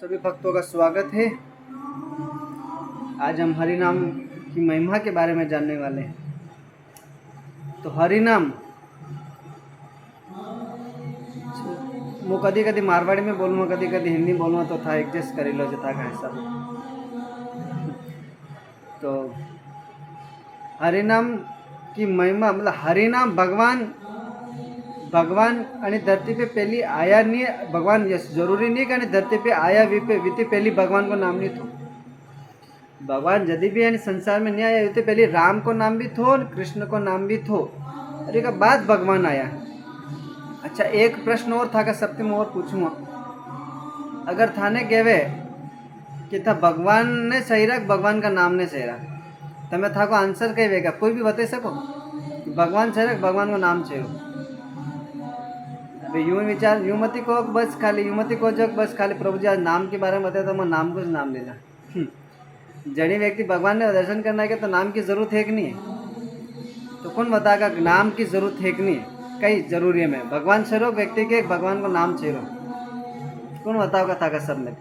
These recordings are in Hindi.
सभी भक्तों का स्वागत है। आज हम हरि नाम की महिमा के बारे में जानने वाले हैं। तो हरि नाम वो कदी कदी मारवाड़ी में बोलूँ, कदी कदी हिंदी बोलूँ तो था एडजस्ट करी लो जता का हिसाब। तो हरि नाम की महिमा मतलब हरि नाम भगवान आणि धरती पे पहली आया नहीं, भगवान जरूरी नहीं कि धरती पे आया वीते पहली भगवान को नाम नहीं थो। भगवान यदि भी यानी संसार में नहीं आया वीते पहले राम को नाम भी थो और कृष्ण को नाम भी थो, अरे का बाद भगवान आया। अच्छा, एक प्रश्न और था का सबसे मैं और पूछूंगा, अगर थाने कहवे कि था भगवान ने सही रख भगवान का नाम ने सही रख, तो मैं था को आंसर कहेगा कोई भी बता सको भगवान सही रख भगवान को नाम चाहिए। यूं विचार यूं मती को बस खाली यूं मती को जग बस खाली प्रभु जी आज नाम के बारे में बताया तो मैं नाम को नाम लेना। जड़ी व्यक्ति भगवान ने दर्शन करना है तो नाम की जरूरत है कि नहीं है? तो कौन बताएगा नाम की जरूरत है कि नहीं है? कई जरूरी है में भगवान छेरो व्यक्ति के भगवान को नाम छेरो, कौन बताओगा था का सब में?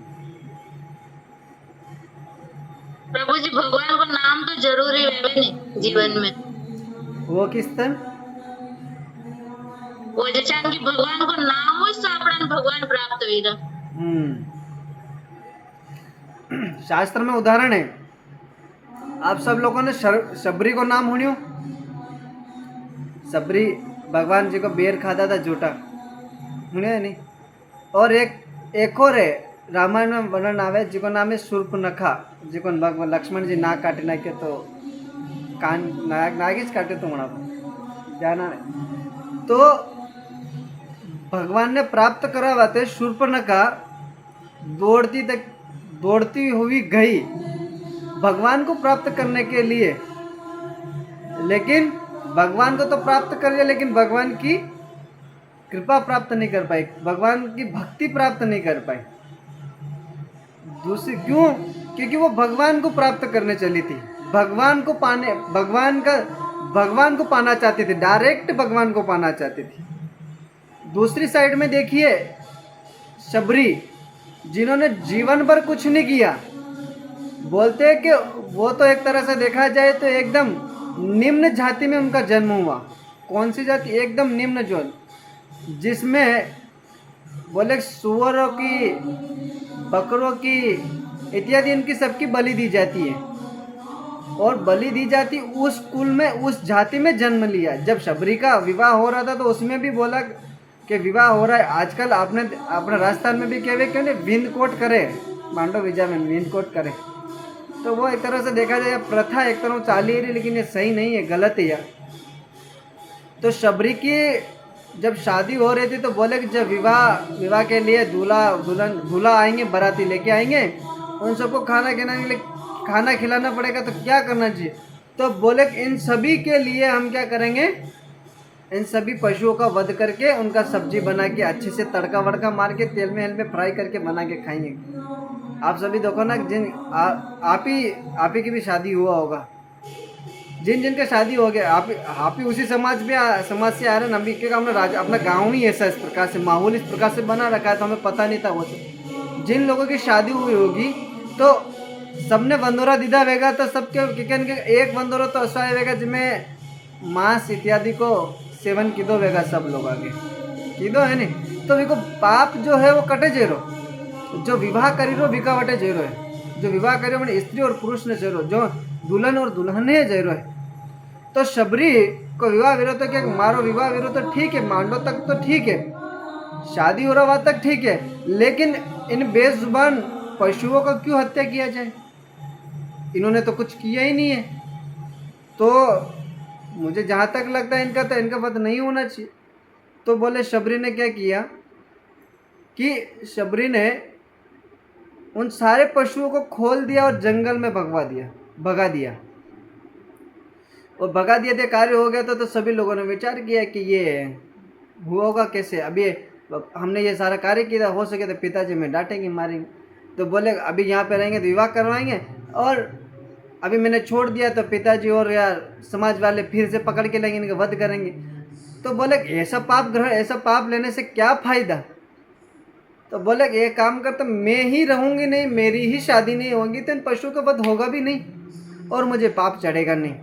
प्रभु जी भगवान को नाम तो जरूरी है नहीं जीवन में। वो किस तरह वो जैसा कि भगवान को नाम हो तो अपन भगवान प्राप्त होगा। शास्त्र में उदाहरण है, आप सब लोगों ने शबरी को नाम सुनियो। शबरी भगवान जी को बेर खाता था झूठा, सुनियो नहीं? और एक और है रामायण में वर्णन आवे जिको नाम है शूर्पनखा, जिको लक्ष्मण जी नाक काटे ना के तो कान नागिस काटे तो मना जाना नहीं। तो भगवान ने प्राप्त करावाते शूर्पनखा दौड़ती हुई गई भगवान को प्राप्त करने के लिए, लेकिन भगवान को तो प्राप्त कर लिया लेकिन भगवान की कृपा प्राप्त नहीं कर पाई, भगवान की भक्ति प्राप्त नहीं कर पाई। दूसरी क्यों? क्योंकि वो भगवान को प्राप्त करने चली थी, भगवान को पाना चाहती थी, डायरेक्ट भगवान को पाना चाहती थी। दूसरी साइड में देखिए शबरी, जिन्होंने जीवन भर कुछ नहीं किया, बोलते हैं कि वो तो एक तरह से देखा जाए तो एकदम निम्न जाति में उनका जन्म हुआ। कौन सी जाति? एकदम निम्न जो, जिसमें बोले सुअरों की, बकरों की इत्यादि इनकी सबकी बलि दी जाती है, और बलि दी जाती उस कुल में, उस जाति में जन्म लिया। जब शबरी का विवाह हो रहा था तो उसमें भी बोला कि विवाह हो रहा है। आजकल आपने अपने राजस्थान में भी कहवे क्यों नहीं विंद कोट करे, मांडो विजा में विंद कोट करे, तो वो एक तरह से देखा जाए प्रथा एक तरह चाली रही, लेकिन ये सही नहीं है, गलत है यार। तो शबरी की जब शादी हो रही थी तो बोले कि जब विवाह के लिए दूल्हा आएंगे, बाराती लेके आएंगे, उन सबको खाना खिलाना पड़ेगा, तो क्या करना चाहिए? तो बोले कि इन सभी के लिए हम क्या करेंगे, इन सभी पशुओं का वध करके उनका सब्जी बना के अच्छे से तड़का वड़का मार के तेल में फ्राई करके बना के खाएंगे। आप सभी देखो ना, आप ही की भी शादी हुआ होगा, जिनका शादी हो गया, आप ही उसी समाज से आ रहे हैं। अभी क्योंकि हमने अपना गांव ही ऐसा इस प्रकार से माहौल इस प्रकार से बना रखा है, तो हमें पता नहीं था वो सब। जिन लोगों की शादी हुई होगी तो सबने बंदोरा दीदा होगा, तो सबके एक बंदोरा तो ऐसा होगा जिसमें मांस इत्यादि को सेवन किदो होगा, सब लोग आगे किदो है नहीं। तो देखो पाप जो है वो कटे जेरो, जो विवाह करी रो बिकावटे जेरो है, जो विवाह करी मैंने स्त्री और पुरुष ने जेरो, जो दुल्हन और दुल्हन है जेरो है। तो शबरी को विवाह विरोध तो क्या, मारो विवाह विरोध तो ठीक है, मांडो तक तो ठीक है, शादी हो रहा तक ठीक है, लेकिन इन बेजुबान पशुओं का क्यों हत्या किया जाए? इन्होंने तो कुछ किया ही नहीं है। तो मुझे जहाँ तक लगता है इनका वध नहीं होना चाहिए। तो बोले शबरी ने क्या किया कि शबरी ने उन सारे पशुओं को खोल दिया और जंगल में भगा दिया। और भगा दिया कार्य हो गया। तो सभी लोगों ने विचार किया कि ये हुआ होगा कैसे, अभी हमने ये सारा कार्य किया, हो सके तो पिताजी में डांटेंगे मारेंगे। तो बोले अभी यहाँ पे रहेंगे तो विवाह करवाएंगे, और अभी मैंने छोड़ दिया तो पिताजी और यार समाज वाले फिर से पकड़ के लेंगे, इनका वध करेंगे। तो बोले ऐसा पाप लेने से क्या फायदा, तो बोले कि एक काम कर, तो मैं ही रहूँगी नहीं, मेरी ही शादी नहीं होगी, तो इन पशु का वध होगा भी नहीं और मुझे पाप चढ़ेगा नहीं।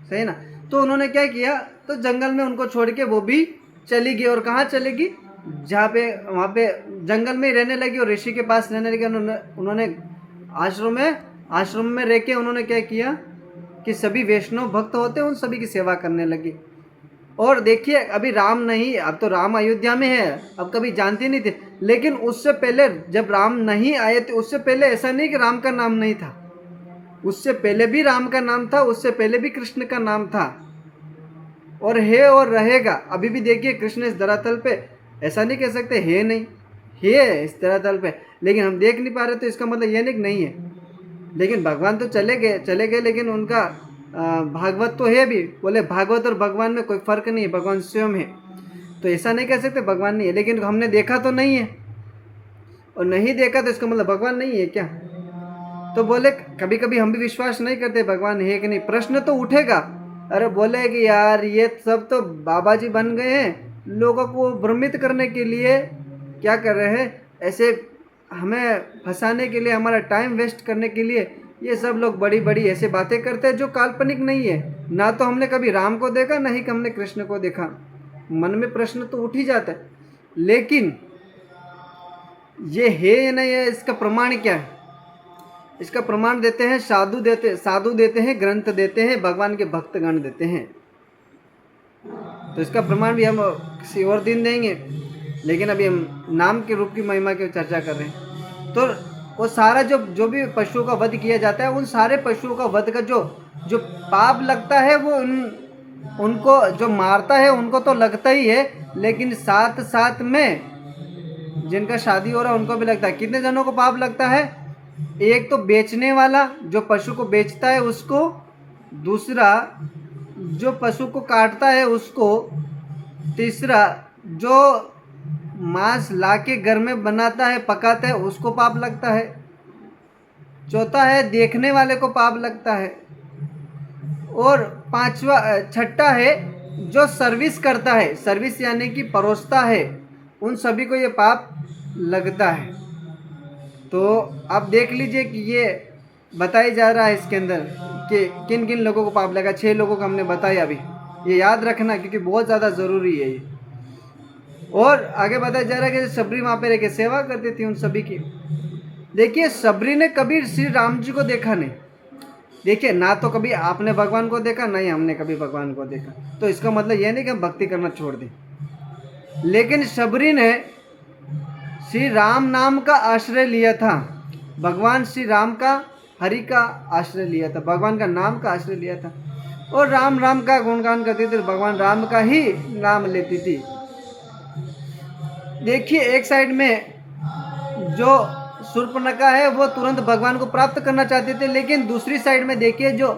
सही ना। तो उन्होंने क्या किया, तो जंगल में उनको छोड़ के वो भी चली गई। और कहाँ चलेगी, जहाँ पे वहाँ पे जंगल में ही रहने लगी और ऋषि के पास रहने लगी। उन्होंने आश्रम में रह के उन्होंने क्या किया कि सभी वैष्णव भक्त होते हैं उन सभी की सेवा करने लगी। और देखिए अभी राम नहीं, अब तो राम अयोध्या में है, अब कभी जानते नहीं थे, लेकिन उससे पहले जब राम नहीं आए थे, उससे पहले ऐसा नहीं कि राम का नाम नहीं था, उससे पहले भी राम का नाम था, उससे पहले भी कृष्ण का नाम था और है और रहेगा। अभी भी देखिए कृष्ण इस धरातल पे, ऐसा नहीं कह सकते है नहीं, है इस धरातल पे, लेकिन हम देख नहीं पा रहे, तो इसका मतलब ये नहीं है। लेकिन भगवान तो चले गए, लेकिन उनका भागवत तो है भी। बोले भागवत और भगवान में कोई फर्क नहीं है, भगवान स्वयं है, तो ऐसा नहीं कह सकते भगवान नहीं है। लेकिन हमने देखा तो नहीं है, और नहीं देखा तो इसका मतलब भगवान नहीं है क्या। तो बोले कभी कभी हम भी विश्वास नहीं करते भगवान है कि नहीं, प्रश्न तो उठेगा। अरे बोले कि यार ये सब तो बाबा जी बन गए हैं, लोगों को भ्रमित करने के लिए क्या कर रहे हैं, ऐसे हमें फंसाने के लिए, हमारा टाइम वेस्ट करने के लिए ये सब लोग बड़ी बड़ी ऐसे बातें करते हैं जो काल्पनिक नहीं है। ना तो हमने कभी राम को देखा, ना ही हमने कृष्ण को देखा, मन में प्रश्न तो उठ ही जाता है। लेकिन ये है या नहीं है, इसका प्रमाण क्या है, इसका प्रमाण देते हैं साधु देते हैं, ग्रंथ देते हैं, भगवान के भक्तगण देते हैं। तो इसका प्रमाण भी हम किसी और दिन देंगे, लेकिन अभी हम नाम के रूप की महिमा की चर्चा कर रहे हैं। तो वो सारा जो भी पशुओं का वध किया जाता है, उन सारे पशुओं का वध का जो पाप लगता है वो उनको जो मारता है उनको तो लगता ही है, लेकिन साथ साथ में जिनका शादी हो रहा है उनको भी लगता है। कितने जनों को पाप लगता है, एक तो बेचने वाला जो पशु को बेचता है उसको, दूसरा जो पशु को काटता है उसको, तीसरा जो मांस लाके घर में बनाता है पकाता है उसको पाप लगता है, चौथा है देखने वाले को पाप लगता है, और छठा है जो सर्विस करता है, सर्विस यानी कि परोसता है, उन सभी को ये पाप लगता है। तो आप देख लीजिए कि ये बताया जा रहा है इसके अंदर कि किन किन लोगों को पाप लगा। 6 लोगों को हमने बताया अभी, ये याद रखना क्योंकि बहुत ज़्यादा ज़रूरी है ये। और आगे बताया जा रहा है कि सबरी वहाँ पे रह के सेवा करती थी उन सभी की। देखिए सबरी ने कभी श्री राम जी को देखा नहीं, देखिए ना तो कभी आपने भगवान को देखा, ना ही हमने कभी भगवान को देखा, तो इसका मतलब ये नहीं कि हम भक्ति करना छोड़ दें। लेकिन सबरी ने श्री राम नाम का आश्रय लिया था, भगवान श्री राम का, हरि का आश्रय लिया था, भगवान का नाम का आश्रय लिया था, और राम राम का गुणगान करती थी, भगवान राम का ही नाम लेती थी। देखिए एक साइड में जो शूर्पणखा है वो तुरंत भगवान को प्राप्त करना चाहते थे, लेकिन दूसरी साइड में देखिए जो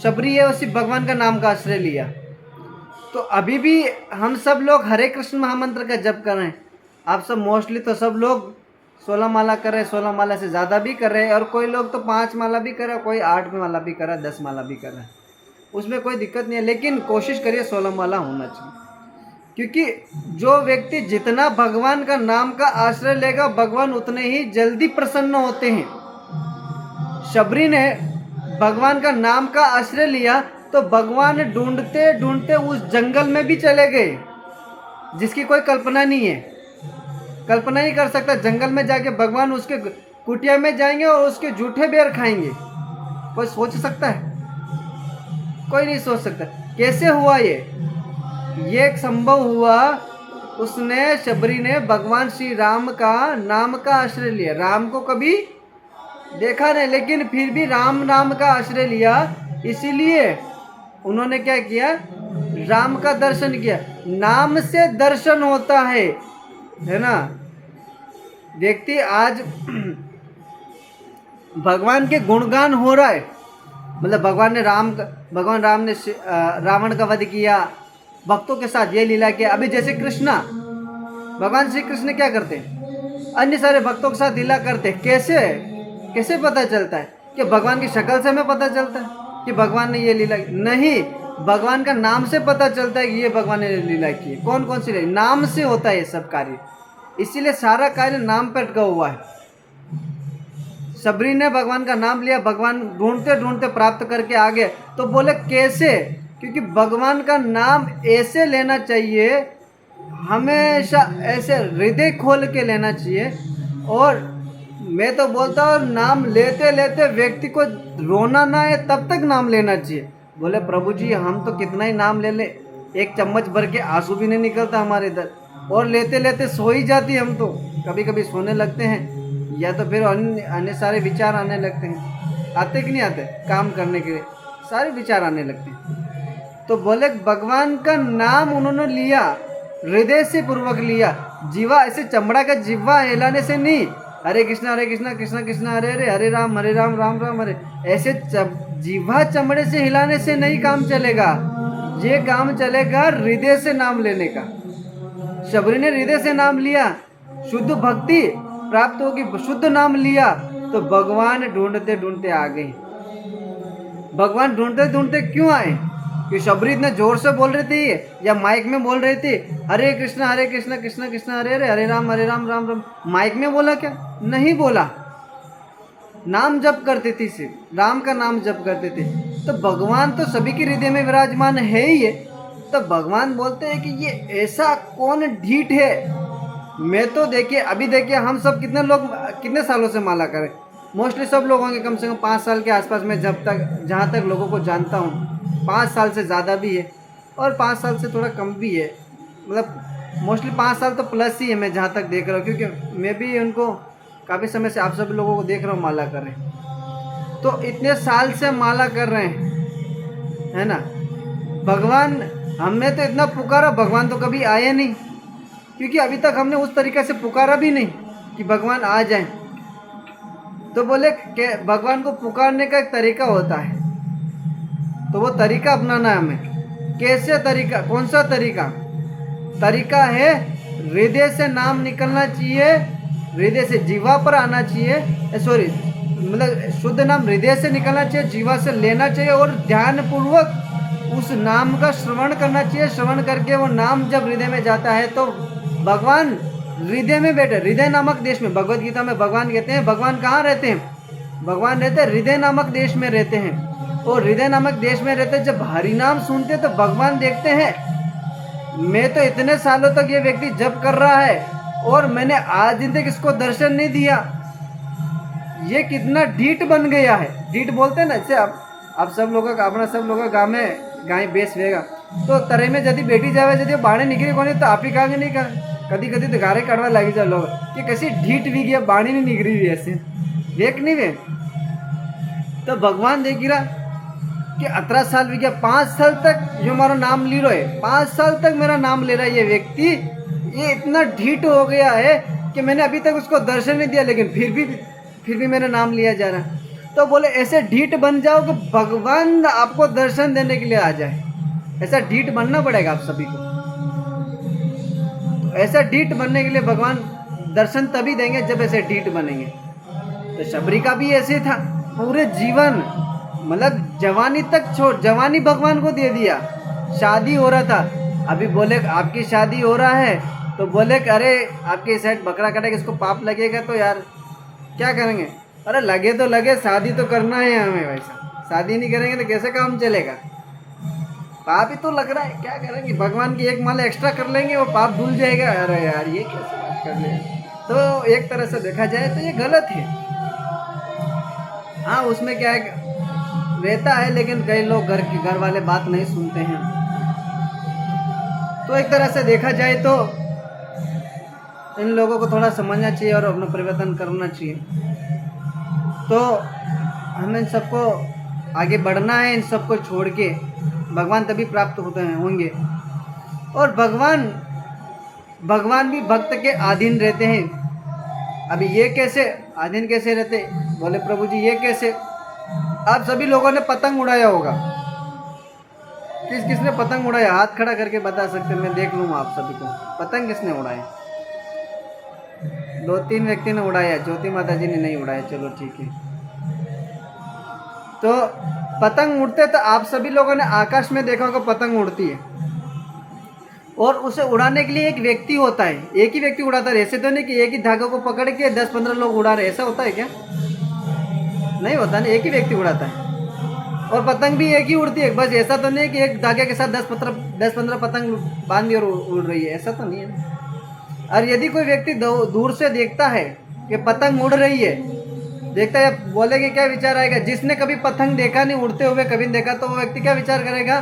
शबरी है वो सिर्फ भगवान का नाम का आश्रय लिया। तो अभी भी हम सब लोग हरे कृष्ण महामंत्र का जप कर रहे हैं, आप सब मोस्टली तो सब लोग 16 माला कर रहे हैं, 16 माला से ज़्यादा भी कर रहे हैं, और कोई लोग तो 5 माला भी कर रहा है, कोई 8 माला भी कर रहा है, 10 माला भी कर रहा है, उसमें कोई दिक्कत नहीं है। लेकिन कोशिश करिए 16 माला होना चाहिए, क्योंकि जो व्यक्ति जितना भगवान का नाम का आश्रय लेगा भगवान उतने ही जल्दी प्रसन्न होते हैं। शबरी ने भगवान का नाम का आश्रय लिया तो भगवान ढूंढते ढूंढते उस जंगल में भी चले गए, जिसकी कोई कल्पना नहीं है, कल्पना नहीं कर सकता। जंगल में जाके भगवान उसके कुटिया में जाएंगे और उसके जूठे बेर खाएंगे, कोई सोच सकता है? कोई नहीं सोच सकता। कैसे हुआ ये संभव हुआ, उसने शबरी ने भगवान श्री राम का नाम का आश्रय लिया, राम को कभी देखा नहीं लेकिन फिर भी राम नाम का आश्रय लिया, इसीलिए उन्होंने क्या किया, राम का दर्शन किया। नाम से दर्शन होता है ना। व्यक्ति आज भगवान के गुणगान हो रहा है, मतलब भगवान राम ने रावण का वध किया, भक्तों के साथ ये लीला किया। अभी जैसे कृष्णा, भगवान श्री कृष्ण क्या करते हैं, अन्य सारे भक्तों के साथ लीला करते हैं। कैसे पता चलता है कि भगवान की शक्ल से हमें पता चलता है कि भगवान ने ये लीला की? नहीं, भगवान का नाम से पता चलता है कि ये भगवान ने लीला की। कौन कौन सी लीला? नाम से होता है ये सब कार्य। इसीलिए सारा कार्य नाम पर अटका हुआ है। शबरी ने भगवान का नाम लिया, भगवान ढूंढते ढूंढते प्राप्त करके आ गए। तो बोले कैसे? क्योंकि भगवान का नाम ऐसे लेना चाहिए, हमेशा ऐसे हृदय खोल के लेना चाहिए। और मैं तो बोलता हूँ नाम लेते लेते व्यक्ति को रोना ना है तब तक नाम लेना चाहिए। बोले प्रभु जी हम तो कितना ही नाम ले ले, एक चम्मच भर के आंसू भी नहीं निकलता हमारे इधर, और लेते लेते सो ही जाती हम तो। कभी कभी सोने लगते हैं या तो फिर अन्य सारे विचार आने लगते हैं। आते कि नहीं आते? काम करने के लिए सारे विचार आने लगते हैं। तो बोले भगवान का नाम उन्होंने लिया, हृदय से पूर्वक लिया, जीवा ऐसे चमड़ा का जिह्वा हिलाने से नहीं, हरे कृष्णा कृष्णा कृष्णा हरे हरे, हरे राम राम राम हरे, ऐसे जिह्वा चमड़े से हिलाने से नहीं काम चलेगा। ये काम चलेगा हृदय से नाम लेने का। शबरी ने हृदय से नाम लिया, शुद्ध भक्ति प्राप्त होगी, शुद्ध नाम लिया तो भगवान ढूंढते ढूंढते आ गए। भगवान ढूंढते ढूंढते क्यों आए? कि शबरी इतने जोर से बोल रही थी या माइक में बोल रही थी हरे कृष्णा कृष्णा कृष्णा हरे हरे, हरे राम राम राम। माइक में बोला क्या? नहीं बोला। नाम जप करते थे, सिर्फ राम का नाम जप करते थे। तो भगवान तो सभी के हृदय में विराजमान है ही है। तो भगवान बोलते हैं कि ये ऐसा कौन ढीठ है। मैं तो देखिए अभी देखिए हम सब कितने लोग कितने सालों से माला करें, मोस्टली सब लोग होंगे कम से कम 5 साल के आसपास में, जब तक जहाँ तक लोगों को जानता हूँ 5 साल से ज़्यादा भी है और 5 साल से थोड़ा कम भी है, मतलब मोस्टली 5 साल तो प्लस ही है मैं जहाँ तक देख रहा हूँ, क्योंकि मैं भी उनको काफ़ी समय से आप सभी लोगों को देख रहा हूँ माला कर रहे हैं। तो इतने साल से माला कर रहे हैं, है ना। भगवान हमने तो इतना पुकारा, भगवान तो कभी आए नहीं, क्योंकि अभी तक हमने उस तरीके से पुकारा भी नहीं कि भगवान आ जाए। तो बोले कि भगवान को पुकारने का एक तरीका होता है, तो वो तरीका अपनाना है हमें। कैसे तरीका? कौन सा तरीका? तरीका है हृदय से नाम निकलना चाहिए, हृदय से जीवा पर आना चाहिए, सॉरी मतलब शुद्ध नाम हृदय से निकलना चाहिए, जीवा से लेना चाहिए और ध्यान पूर्वक उस नाम का श्रवण करना चाहिए। श्रवण करके वो नाम जब हृदय में जाता है तो भगवान हृदय में बैठे, हृदय नामक देश में। भगवत गीता में भगवान कहते हैं भगवान कहाँ रहते हैं? भगवान रहते हैं हृदय नामक देश में रहते हैं। और हृदय नामक देश में रहते हैं, जब हरि नाम सुनते तो भगवान देखते हैं मैं तो इतने सालों तक ये व्यक्ति जप कर रहा है और मैंने आज दिन तक इसको दर्शन नहीं दिया, ये कितना ढीठ बन गया है। ढीठ बोलते हैं ना, जैसे आप सब लोगों का अपना सब लोगों गाँव में गाय बेस वेगा तो तरह में यदि बेटी जावे यदि बाणे निकली कोनी तो आप ही कहा नहीं कहा, कदी कदी तो गारे काटवा लगी जाए लोग कि कैसी ढीठ भी गया, बाणी नहीं निकली रही ऐसे देख नहीं वे। तो भगवान देख रहा कि 18 साल भी गया, 5 साल तक जो हमारा नाम ले रहा है, 5 साल तक मेरा नाम ले रहा है ये व्यक्ति, ये इतना ढीठ हो गया है कि मैंने अभी तक उसको दर्शन नहीं दिया, लेकिन फिर भी मेरा नाम लिया जा रहा है। तो बोले ऐसे ढीठ बन जाओ कि भगवान आपको दर्शन देने के लिए आ जाए। ऐसा ढीठ बनना पड़ेगा आप सभी को। ऐसा ढीठ बनने के लिए भगवान दर्शन तभी देंगे जब ऐसे ढीठ बनेंगे। तो शबरी का भी ऐसे था, पूरे जीवन मतलब जवानी तक छोड़, जवानी भगवान को दे दिया। शादी हो रहा था, अभी बोले आपकी शादी हो रहा है तो बोले अरे आपके साइड बकरा कटेगा, इसको पाप लगेगा तो यार क्या करेंगे? अरे लगे तो लगे, शादी तो करना है हमें, वैसा शादी नहीं करेंगे तो कैसे काम चलेगा? पाप ही तो लग रहा है, क्या करेंगे? भगवान की एक माला एक्स्ट्रा कर लेंगे वो पाप धुल जाएगा। अरे यार ये कैसे बात कर रहे हैं? तो एक तरह से देखा जाए तो ये गलत है। हाँ उसमें क्या है रहता है, लेकिन कई लोग घर वाले बात नहीं सुनते हैं। तो एक तरह से देखा जाए तो इन लोगों को थोड़ा समझना चाहिए और अपना परिवर्तन करना चाहिए। तो हमें इन सबको आगे बढ़ना है, इन सबको छोड़ के भगवान तभी प्राप्त होते हैं होंगे। और भगवान भी भक्त के अधीन रहते हैं। अभी ये कैसे अधीन कैसे रहते? बोले प्रभु जी ये कैसे? आप सभी लोगों ने पतंग उड़ाया होगा, किसने पतंग उड़ाया? हाथ खड़ा करके बता सकते, मैं देख लूँगा आप सभी को। पतंग किसने उड़ाया? 2-3 व्यक्ति ने उड़ाया, ज्योति माता जी ने नहीं उड़ाया, चलो ठीक है। तो पतंग उड़ते तो आप सभी लोगों ने आकाश में देखा होगा पतंग उड़ती है, और उसे उड़ाने के लिए एक व्यक्ति होता है, एक ही व्यक्ति उड़ाता है। ऐसे तो नहीं कि एक ही धागे को पकड़ के 10-15 लोग उड़ा रहे, ऐसा होता है क्या? नहीं होता ना, एक ही व्यक्ति उड़ाता है। और पतंग भी एक ही उड़ती है, बस ऐसा तो नहीं कि एक धागे के साथ 10-15 पतंग बांध दी और उड़ रही है, ऐसा तो नहीं है। और यदि कोई व्यक्ति दूर से देखता है कि पतंग उड़ रही है, देखता है, बोलेगे क्या विचार आएगा? जिसने कभी पतंग देखा नहीं उड़ते हुए, कभी नहीं देखा, तो वो व्यक्ति क्या विचार करेगा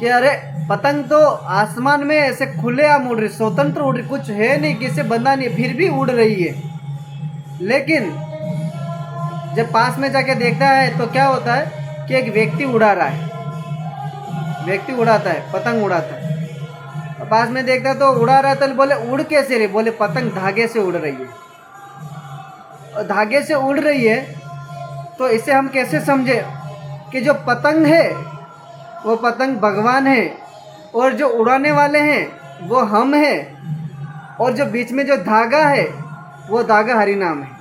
कि अरे पतंग तो आसमान में ऐसे खुले आम उड़ रही, स्वतंत्र उड़ रही, कुछ है नहीं, किसी बंधा नहीं, फिर भी उड़ रही है। लेकिन जब पास में जाके देखता है तो क्या होता है कि एक व्यक्ति उड़ा रहा है, व्यक्ति उड़ाता है, पतंग उड़ाता है। पास में देखता है तो उड़ा रहा है, तो बोले उड़ कैसे रही? बोले पतंग धागे से उड़ रही है। और धागे से उड़ रही है तो इसे हम कैसे समझे कि जो पतंग है वो पतंग भगवान है, और जो उड़ाने वाले हैं वो हम हैं, और जो बीच में जो धागा है वो धागा हरि नाम है।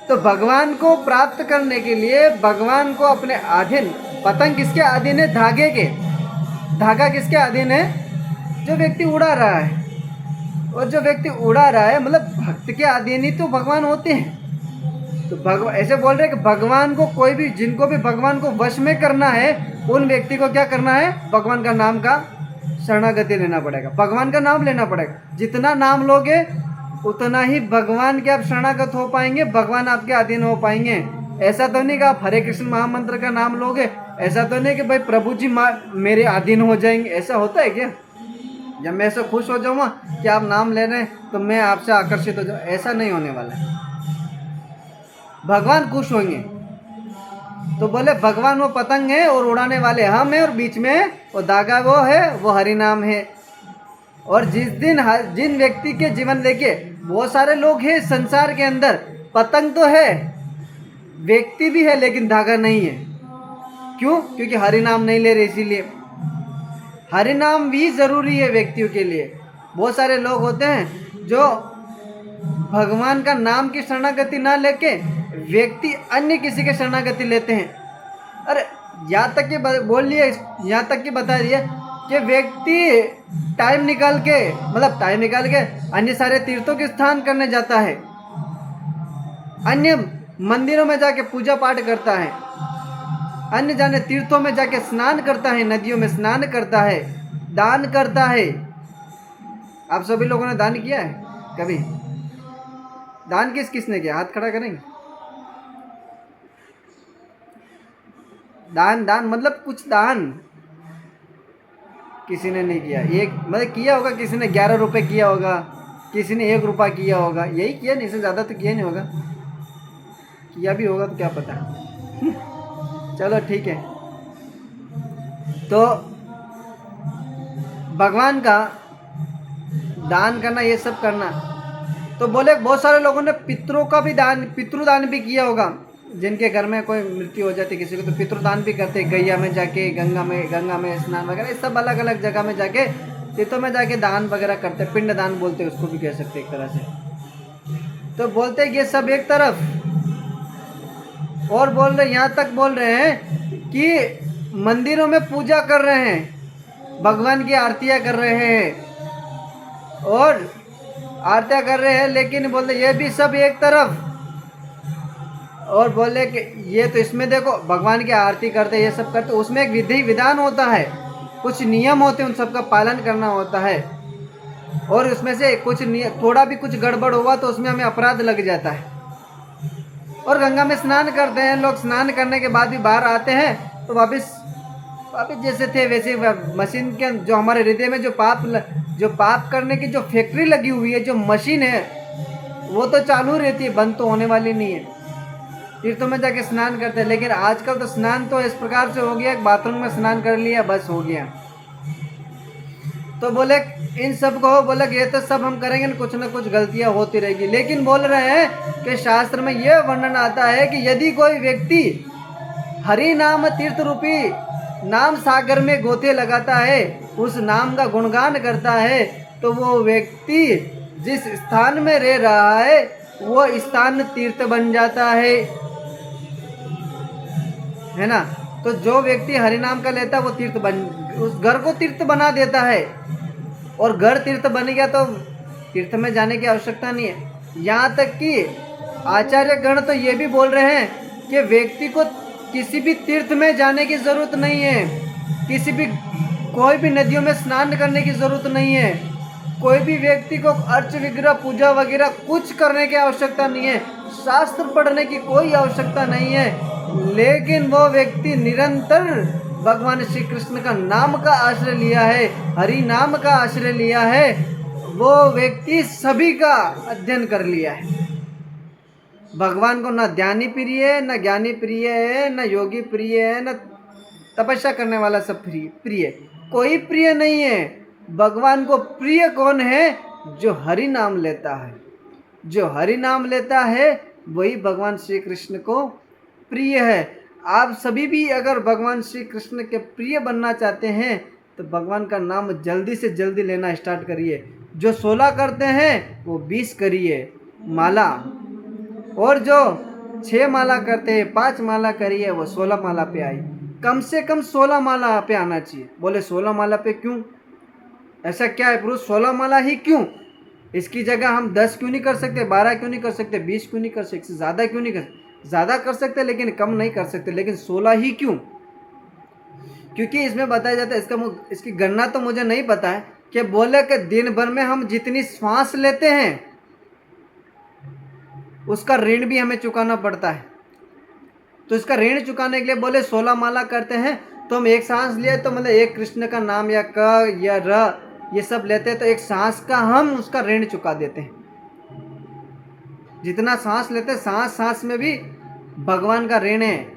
तो भगवान को प्राप्त करने के लिए भगवान को अपने अधीन, पतंग किसके अधीन है? धागे के। धागा किसके अधीन है? जो व्यक्ति उड़ा रहा है। और जो व्यक्ति उड़ा रहा है मतलब भक्त के अधीन ही तो भगवान होते हैं। तो भगवान ऐसे बोल रहे हैं कि भगवान को कोई भी, जिनको भी भगवान को वश में करना है, उन व्यक्ति को क्या करना है? भगवान का नाम का शरणागति लेना पड़ेगा, भगवान का नाम लेना पड़ेगा। जितना नाम लोगे उतना ही भगवान के आप शरणागत हो पाएंगे, भगवान आपके अधीन हो पाएंगे। ऐसा तो नहीं कि आप हरे कृष्ण महामंत्र का नाम लोगे, ऐसा तो नहीं कि भाई प्रभु जी मेरे अधीन हो जाएंगे, ऐसा होता है क्या? जब मैं ऐसा खुश हो जाऊँगा कि आप नाम ले रहे हैं तो मैं आपसे आकर्षित हो जाऊँ, ऐसा नहीं होने वाला है। भगवान खुश होंगे। तो बोले भगवान वो पतंग है और उड़ाने वाले हम हैं, और बीच में वो धागा वो है, वो हरि नाम है। और जिन व्यक्ति के जीवन, देखिए बहुत सारे लोग हैं संसार के अंदर, पतंग तो है, व्यक्ति भी है, लेकिन धागा नहीं है। क्यों? क्योंकि हरि नाम नहीं ले रहे, इसीलिए। हरि नाम भी जरूरी है व्यक्तियों के लिए। बहुत सारे लोग होते हैं जो भगवान का नाम की शरणागति ना लेके व्यक्ति अन्य किसी के शरणागति लेते हैं। अरे यहाँ तक कि बोल लिए, यहाँ तक कि बता दिए कि व्यक्ति टाइम निकाल के अन्य सारे तीर्थों के स्थान करने जाता है, अन्य मंदिरों में जाके पूजा पाठ करता है, अन्य जाने तीर्थों में जाके स्नान करता है, नदियों में स्नान करता है, दान करता है। आप सभी लोगों ने दान किया है कभी? दान किसने किया? हाथ खड़ा करेंगे। दान मतलब कुछ दान किसी ने नहीं किया। एक मतलब किया होगा, किसी ने 11 रुपये किया होगा, किसी ने 1 रुपया किया होगा, यही किया, नहीं से ज़्यादा तो किया नहीं होगा। किया भी होगा तो क्या पता। चलो ठीक है। तो भगवान का दान करना, ये सब करना। तो बोले बहुत सारे लोगों ने पितरों का भी दान, पितृदान भी किया होगा। जिनके घर में कोई मृत्यु हो जाती किसी को, तो पितृदान भी करते, गैया में जाके, गंगा में स्नान वगैरह, सब अलग अलग जगह में जाके, तीर्थों में जाके दान वगैरह करते, पिंड दान बोलते उसको भी कह सकते एक तरह से। तो बोलते ये सब एक तरफ, और बोल रहे, यहाँ तक बोल रहे हैं कि मंदिरों में पूजा कर रहे हैं, भगवान की आरतियाँ कर रहे हैं, और आरतियाँ कर रहे हैं, लेकिन बोलते ये भी सब एक तरफ। और बोले कि ये तो इसमें देखो भगवान की आरती करते, ये सब करते, उसमें एक विधि विधान होता है, कुछ नियम होते हैं, उन सब का पालन करना होता है। और उसमें से कुछ थोड़ा भी कुछ गड़बड़ हुआ तो उसमें हमें अपराध लग जाता है। और गंगा में स्नान करते हैं लोग, स्नान करने के बाद भी बाहर आते हैं तो वापस जैसे थे वैसे, मशीन के जो हमारे हृदय में जो पाप करने की जो फैक्ट्री लगी हुई है, जो मशीन है, वो तो चालू रहती है, बंद तो होने वाली नहीं है। तीर्थों में जाके स्नान करते हैं, लेकिन आजकल तो स्नान तो इस प्रकार से हो गया, बाथरूम में स्नान कर लिया बस हो गया। तो बोले इन सब को, बोले ये तो सब हम करेंगे, कुछ ना कुछ गलतियां होती रहेगी। लेकिन बोल रहे हैं कि शास्त्र में यह वर्णन आता है कि यदि कोई व्यक्ति हरि नाम तीर्थ रूपी नाम सागर में गोते लगाता है, उस नाम का गुणगान करता है, तो वो व्यक्ति जिस स्थान में रह रहा है वो स्थान तीर्थ बन जाता है ना। तो जो व्यक्ति हरि नाम का लेता है वो तीर्थ उस घर को तीर्थ बना देता है। और घर तीर्थ बन गया तो तीर्थ में जाने की आवश्यकता नहीं है। यहाँ तक कि आचार्य गण तो ये भी बोल रहे हैं कि व्यक्ति को किसी भी तीर्थ में जाने की जरूरत नहीं है, कोई भी नदियों में स्नान करने की जरूरत नहीं है, कोई भी व्यक्ति को अर्च विग्रह पूजा वगैरह कुछ करने की आवश्यकता नहीं है, शास्त्र पढ़ने की कोई आवश्यकता नहीं है, लेकिन वो व्यक्ति निरंतर भगवान श्री कृष्ण का नाम का आश्रय लिया है, हरि नाम का आश्रय लिया है, वो व्यक्ति सभी का अध्ययन कर लिया है। भगवान को न ध्यानी प्रिय है, न ज्ञानी प्रिय है, न योगी प्रिय है, न तपस्या करने वाला सब प्रिय, कोई प्रिय नहीं है। भगवान को प्रिय कौन है? जो हरि नाम लेता है। जो हरि नाम लेता है वही भगवान श्री कृष्ण को प्रिय है। आप सभी भी अगर भगवान श्री कृष्ण के प्रिय बनना चाहते हैं तो भगवान का नाम जल्दी से जल्दी लेना स्टार्ट करिए। जो 16 करते हैं वो 20 करिए माला, और जो 6 माला करते हैं 5 माला करिए वो 16 माला पे आई। कम से कम 16 माला पे आना चाहिए। बोले 16 माला पे क्यों? ऐसा क्या है पुरुष 16 माला ही क्यों? इसकी जगह हम 10 क्यों नहीं कर सकते, 12 क्यों नहीं कर सकते, 20 क्यों नहीं कर सकते, ज़्यादा क्यों नहीं कर सकते? ज़्यादा कर सकते लेकिन कम नहीं कर सकते, लेकिन 16 ही क्यों? क्योंकि इसमें बताया जाता है, इसकी गणना तो मुझे नहीं पता है, कि बोले कि दिन भर में हम जितनी श्वास लेते हैं उसका ऋण भी हमें चुकाना पड़ता है। तो इसका ऋण चुकाने के लिए बोले 16 माला करते हैं। तो हम एक सांस लिए तो मतलब एक कृष्ण का नाम या क या र ये सब लेते हैं तो एक सांस का हम उसका ऋण चुका देते हैं। जितना सांस लेते हैं सांस सांस में भी भगवान का ऋण है।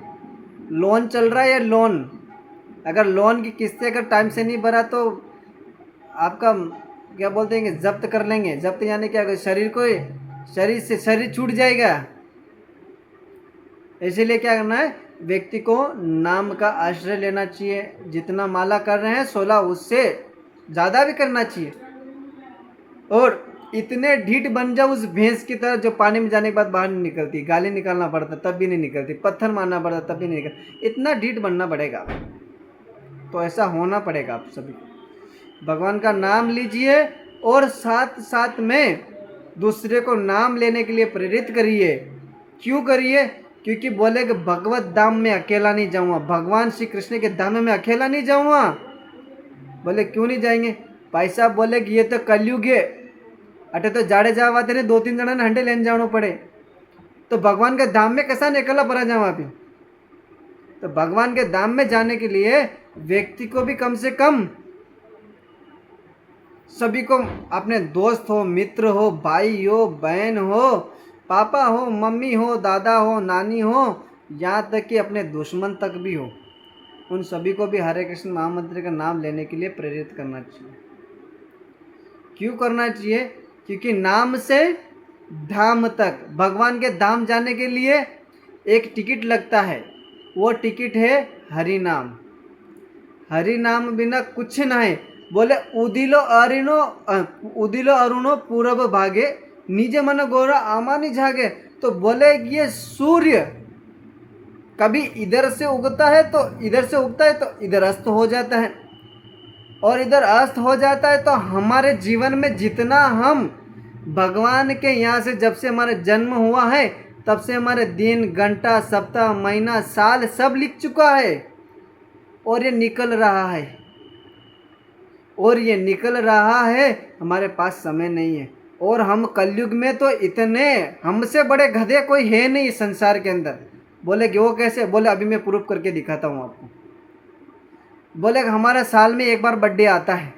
लोन चल रहा है या लोन, अगर लोन की किस्तें अगर टाइम से नहीं भरा तो आपका क्या बोलते हैं कि जब्त कर लेंगे। जब्त यानी क्या, शरीर छूट जाएगा। इसीलिए क्या करना है, व्यक्ति को नाम का आश्रय लेना चाहिए। जितना माला कर रहे हैं 16 उससे ज़्यादा भी करना चाहिए। और इतने ढीठ बन जाओ उस भैंस की तरह जो पानी में जाने के बाद बाहर नहीं निकलती, गाली निकालना पड़ता तब भी नहीं निकलती, पत्थर मारना पड़ता तब भी नहीं निकलती, इतना ढीठ बनना पड़ेगा। तो ऐसा होना पड़ेगा आप सभी को। भगवान का नाम लीजिए और साथ साथ में दूसरे को नाम लेने के लिए प्रेरित करिए। क्यों करिए? क्योंकि बोले कि भगवत धाम में अकेला नहीं जाऊँगा, भगवान श्री कृष्ण के धाम में अकेला नहीं जाऊँगा। बोले क्यों नहीं जाएंगे? भाई साहब बोले कि ये तो कलयुग है, अटे तो जाड़े जावा तेरे 2-3 जना हंडे लेने जाना पड़े, तो भगवान के धाम में कैसा निकला पड़ा जाऊँ अभी। तो भगवान के धाम में जाने के लिए व्यक्ति को भी कम से कम सभी को, अपने दोस्त हो, मित्र हो, भाई हो, बहन हो, पापा हो, मम्मी हो, दादा हो, नानी हो, यहाँ तक कि अपने दुश्मन तक भी हो, उन सभी को भी हरे कृष्ण महामंत्र का नाम लेने के लिए प्रेरित करना चाहिए। क्यों करना चाहिए? क्योंकि नाम से धाम तक, भगवान के धाम जाने के लिए एक टिकट लगता है, वो टिकट है हरि नाम। हरि नाम बिना कुछ ना है। बोले उदिलो अरुणो पूरब भागे, निजे मन गोरा आमानी झागे। तो बोले ये सूर्य कभी इधर से उगता है तो इधर से उगता है तो इधर अस्त हो जाता है, और इधर अस्त हो जाता है। तो हमारे जीवन में जितना हम भगवान के यहाँ से, जब से हमारा जन्म हुआ है तब से हमारे दिन, घंटा, सप्ताह, महीना, साल सब लिख चुका है, और ये निकल रहा है, और ये निकल रहा है। हमारे पास समय नहीं है, और हम कलयुग में तो इतने, हमसे बड़े गधे कोई है नहीं संसार के अंदर। बोले कि वो कैसे? बोले अभी मैं प्रूफ करके दिखाता हूँ आपको। बोले हमारा साल में एक बार बर्थडे आता है।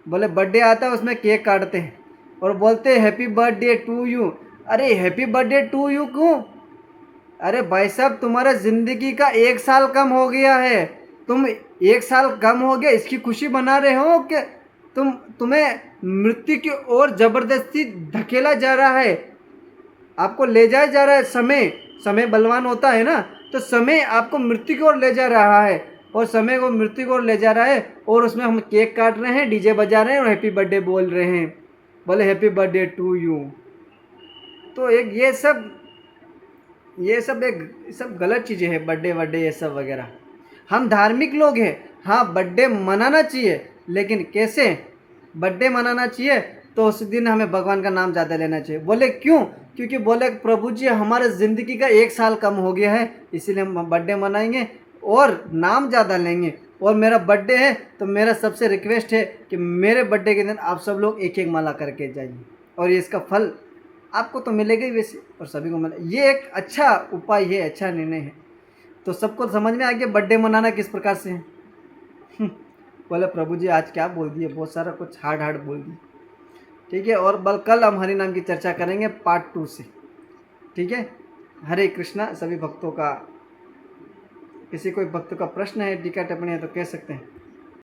बोले बर्थडे आता है, उसमें केक काटते हैं और बोलते हैं हैप्पी बर्थडे टू यू। अरे हैप्पी बर्थडे टू यू क्यों? अरे भाई साहब तुम्हारा ज़िंदगी का 1 साल कम हो गया है, तुम 1 साल कम हो गया इसकी खुशी मना रहे हो कि तुम्हें मृत्यु की ओर ज़बरदस्ती धकेला जा रहा है, आपको ले जाया जा रहा है। समय बलवान होता है ना, तो समय आपको मृत्यु की ओर ले जा रहा है, और समय को मृत्यु की ओर ले जा रहा है, और उसमें हम केक काट रहे हैं, डीजे बजा रहे हैं और हैप्पी बर्थडे बोल रहे हैं। बोले हैप्पी बर्थडे टू यू। तो एक ये सब गलत चीज़ें हैं, बर्थडे ये सब वगैरह। हम धार्मिक लोग हैं, हाँ बर्थडे मनाना चाहिए, लेकिन कैसे? बर्थडे मनाना चाहिए तो उस दिन हमें भगवान का नाम ज़्यादा लेना चाहिए। बोले क्यों? क्योंकि बोले प्रभु जी हमारे ज़िंदगी का 1 साल कम हो गया है, इसीलिए हम बर्थडे मनाएंगे और नाम ज़्यादा लेंगे। और मेरा बर्थडे है तो मेरा सबसे रिक्वेस्ट है कि मेरे बर्थडे के दिन आप सब लोग एक एक माला करके जाइए, और ये इसका फल आपको तो मिलेगा ही वैसे, और सभी को मिले। ये एक अच्छा उपाय है, अच्छा निर्णय है। तो सबको समझ में आ गया बर्थडे मनाना किस प्रकार से है। बोले प्रभु जी आज क्या बोल दिए, बहुत सारा कुछ हार्ड बोल दिए। ठीक है, और कल हम हरि नाम की चर्चा करेंगे पार्ट 2 से। ठीक है, हरे कृष्णा। सभी भक्तों का, किसी कोई भक्त का प्रश्न है, टीका टिप्पणी है तो कह सकते हैं।